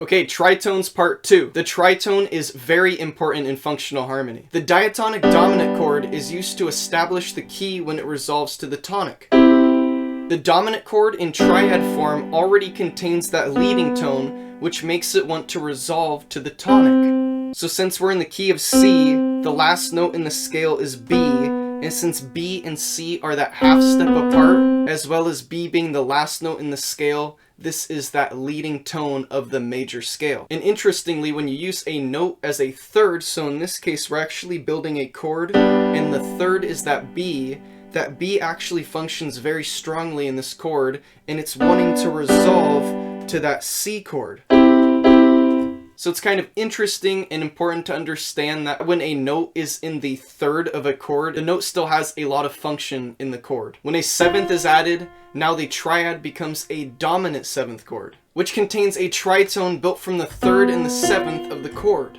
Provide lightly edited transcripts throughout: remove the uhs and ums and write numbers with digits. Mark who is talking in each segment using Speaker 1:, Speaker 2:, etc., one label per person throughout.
Speaker 1: Okay, tritones part 2. The tritone is very important in functional harmony. The diatonic dominant chord is used to establish the key when it resolves to the tonic. The dominant chord in triad form already contains that leading tone, which makes it want to resolve to the tonic. So since we're in the key of C, the last note in the scale is B, and since B and C are that half step apart, as well as B being the last note in the scale, this is that leading tone of the major scale. And interestingly, when you use a note as a third, so in this case we're actually building a chord, and the third is that B actually functions very strongly in this chord, and it's wanting to resolve to that C chord. So it's kind of interesting and important to understand that when a note is in the third of a chord, the note still has a lot of function in the chord. When a seventh is added, now the triad becomes a dominant seventh chord, which contains a tritone built from the third and the seventh of the chord.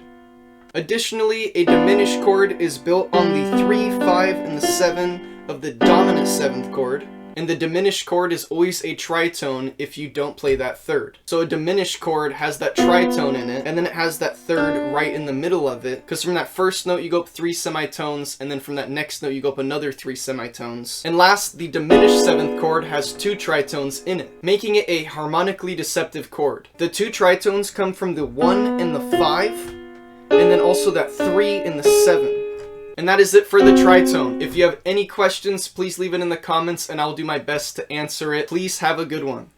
Speaker 1: Additionally, a diminished chord is built on the 3, 5, and the 7 of the dominant seventh chord, and the diminished chord is always a tritone if you don't play that third. So a diminished chord has that tritone in it, and then it has that third right in the middle of it, because from that first note you go up 3 semitones, and then from that next note you go up another 3 semitones. And last, the diminished seventh chord has 2 tritones in it, making it a harmonically deceptive chord. The 2 tritones come from the 1 and the 5, and then also that 3 and the 7. And that is it for the tritone. If you have any questions, please leave it in the comments and I'll do my best to answer it. Please have a good one.